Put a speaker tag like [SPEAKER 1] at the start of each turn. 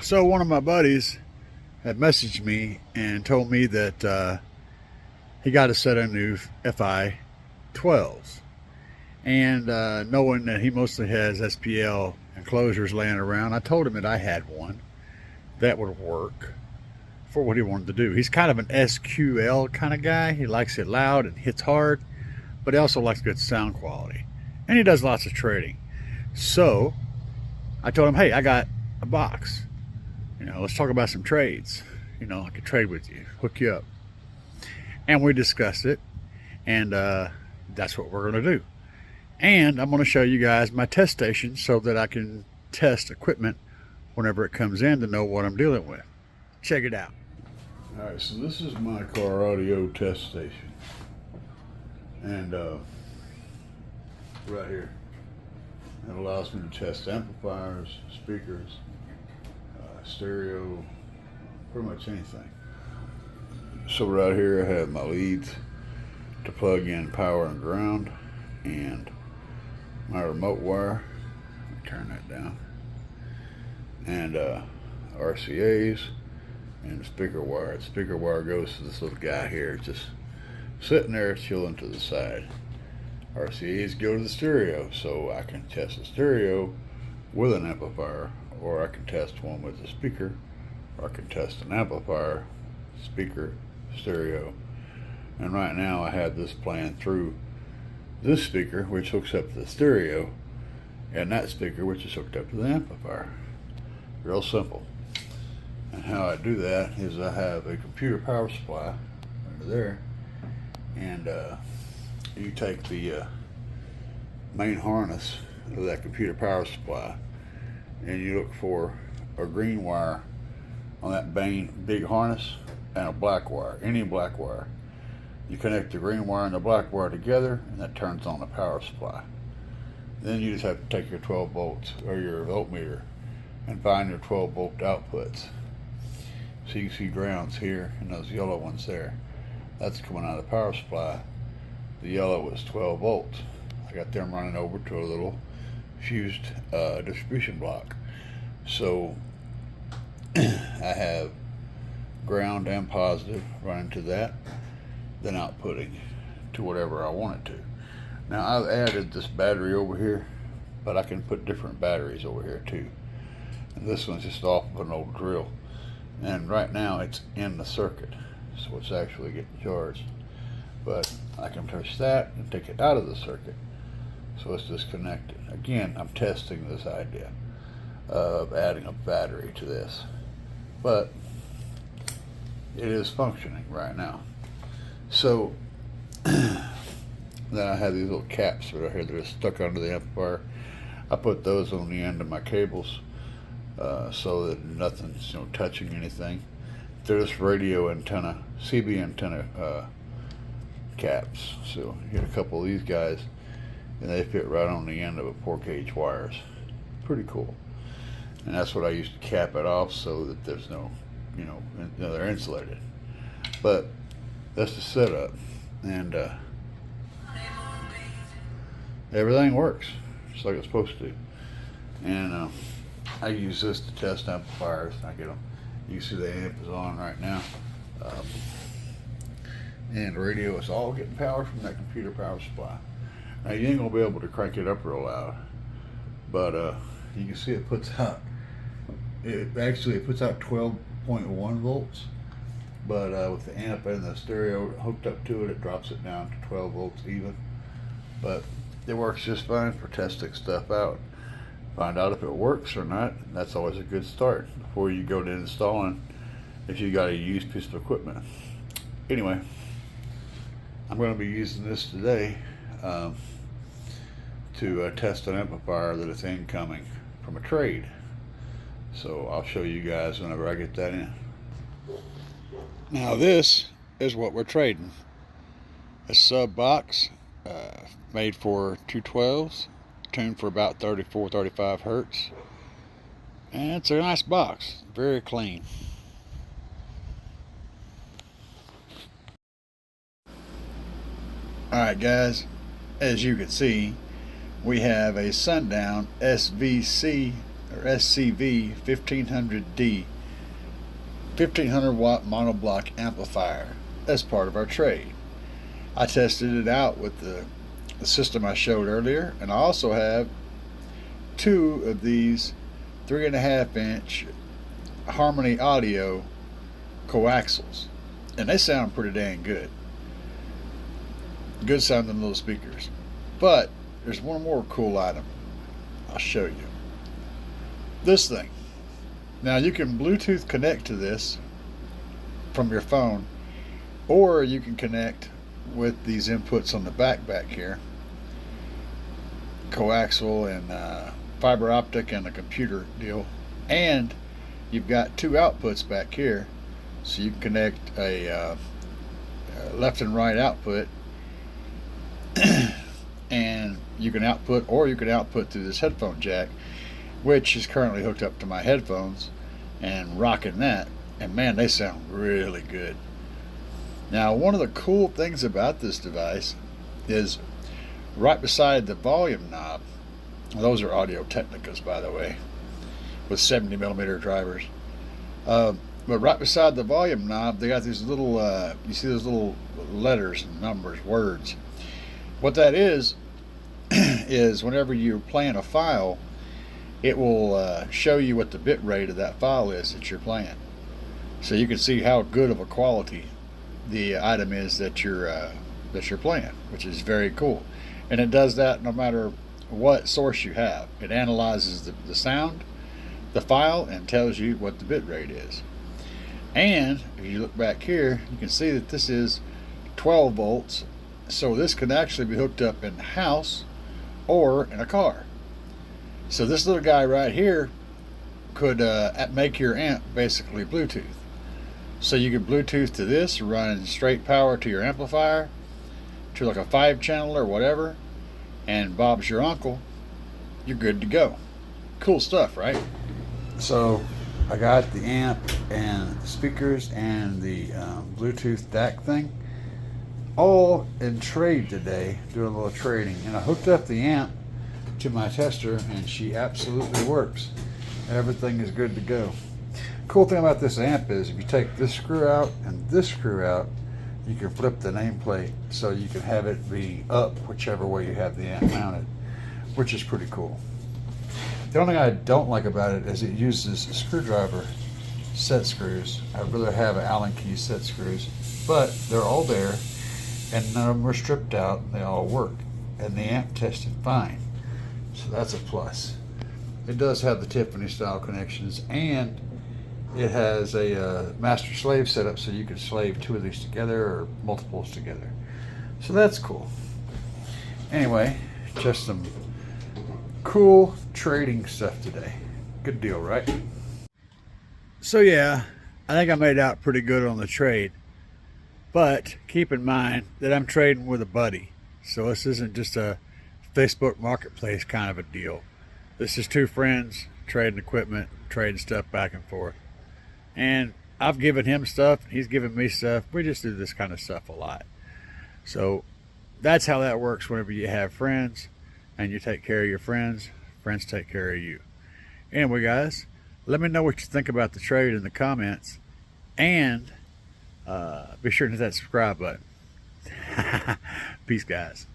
[SPEAKER 1] So one of my buddies had messaged me and told me that he got a set of new FI 12s. And knowing that he mostly has SPL enclosures laying around, I told him that I had one that would work for what he wanted to do. He's kind of an SQL kind of guy. He likes it loud and hits hard, but he also likes good sound quality. And he does lots of trading. So I told him, hey, I got a box. Let's talk about some trades. I could trade with you, hook you up. And we discussed it, and that's what we're going to do. And I'm going to show you guys my test station so that I can test equipment whenever it comes in to know what I'm dealing with. Check it out. All right, so this is my car audio test station. And right here, it allows me to test amplifiers, speakers, stereo, pretty much anything. So right here I have my leads to plug in power and ground, and my remote wire. Let me turn that down. And RCAs and the speaker wire. The speaker wire goes to this little guy here, just sitting there chilling to the side. RCAs go to the stereo, so I can test the stereo with an amplifier, or I can test one with a speaker, or I can test an amplifier, speaker, stereo. And right now I have this playing through this speaker, which hooks up to the stereo, and that speaker, which is hooked up to the amplifier. Real simple. And how I do that is I have a computer power supply under there, and you take the main harness of that computer power supply, and you look for a green wire on that big harness and a black wire, any black wire. You connect the green wire and the black wire together, and that turns on the power supply. Then you just have to take your 12 volts or your voltmeter and find your 12 volt outputs. So you can see grounds here and those yellow ones there. That's coming out of the power supply. The yellow is 12 volts. I got them running over to a little fused distribution block. So I have ground and positive running to that, then outputting to whatever I want it to. Now I've added this battery over here, but I can put different batteries over here too. And this one's just off of an old drill. And right now it's in the circuit, so it's actually getting charged. But I can touch that and take it out of the circuit, so it's disconnected. Again, I'm testing this idea of adding a battery to this, but it is functioning right now. So then I have these little caps right here that are stuck under the amplifier. I put those on the end of my cables so that nothing's touching anything. They're just radio antenna, CB antenna caps. So you get a couple of these guys, and they fit right on the end of a 4-gauge wires. Pretty cool. And that's what I used to cap it off so that there's no, they're insulated. But that's the setup, and everything works just like it's supposed to. And I use this to test amplifiers. I get them. You see the amp is on right now. And the radio is all getting power from that computer power supply. Now you ain't gonna be able to crank it up real loud, but you can see it puts out. It puts out 12.1 volts, but with the amp and the stereo hooked up to it, it drops it down to 12 volts even. But it works just fine for testing stuff out. Find out if it works or not. That's always a good start before you go to installing if you got a used piece of equipment. Anyway, I'm going to be using this today to test an amplifier that is incoming from a trade. So I'll show you guys whenever I get that in. Now this is what we're trading. A sub box made for 212s, tuned for about 34-35 hertz. And it's a nice box, very clean. Alright guys, as you can see, we have a Sundown SVC or SCV 1500D 1500 watt monoblock amplifier as part of our trade. I tested it out with the system I showed earlier, and I also have 2 of these 3.5 inch Harmony Audio coaxials, and they sound pretty dang good. Good sounding little speakers. But there's one more cool item I'll show you. This thing. Now you can Bluetooth connect to this from your phone, or you can connect with these inputs on the back here, coaxial and fiber optic and a computer deal, and you've got 2 outputs back here, so you can connect a left and right output and you can output, or you can output through this headphone jack, which is currently hooked up to my headphones and rocking that, and man, they sound really good. Now, one of the cool things about this device is right beside the volume knob, those are Audio Technicas, by the way, with 70mm drivers, but right beside the volume knob they got these little you see those little letters and numbers, words. What that is is whenever you're playing a file, it will show you what the bit rate of that file is that you're playing, so you can see how good of a quality the item is that you're playing, which is very cool. And it does that no matter what source you have. It analyzes the sound, the file, and tells you what the bit rate is. And if you look back here, you can see that this is 12 volts, so this can actually be hooked up in the house or in a car. So this little guy right here could make your amp basically Bluetooth. So you could Bluetooth to this, running straight power to your amplifier, to like a 5-channel or whatever, and Bob's your uncle, you're good to go. Cool stuff, right? So I got the amp and the speakers and the Bluetooth DAC thing all in trade today, doing a little trading, and I hooked up the amp to my tester and she absolutely works. Everything is good to go. Cool thing about this amp is if you take this screw out and this screw out, you can flip the nameplate so you can have it be up whichever way you have the amp mounted, which is pretty cool. The only thing I don't like about it is it uses screwdriver set screws. I'd rather have Allen key set screws, but they're all there and none of them are stripped out and they all work, and the amp tested fine, so that's a plus. It does have the Tiffany style connections, and it has a master slave setup, so you can slave 2 of these together or multiples together, so that's cool. Anyway, just some cool trading stuff today. Good deal, right? So yeah, I think I made out pretty good on the trade, but keep in mind that I'm trading with a buddy, so this isn't just a Facebook marketplace kind of a deal. This is 2 friends trading equipment, trading stuff back and forth. And I've given him stuff, he's given me stuff. We just do this kind of stuff a lot. So that's how that works whenever you have friends and you take care of your friends, friends take care of you. Anyway, guys, let me know what you think about the trade in the comments, and be sure to hit that subscribe button. Peace, guys.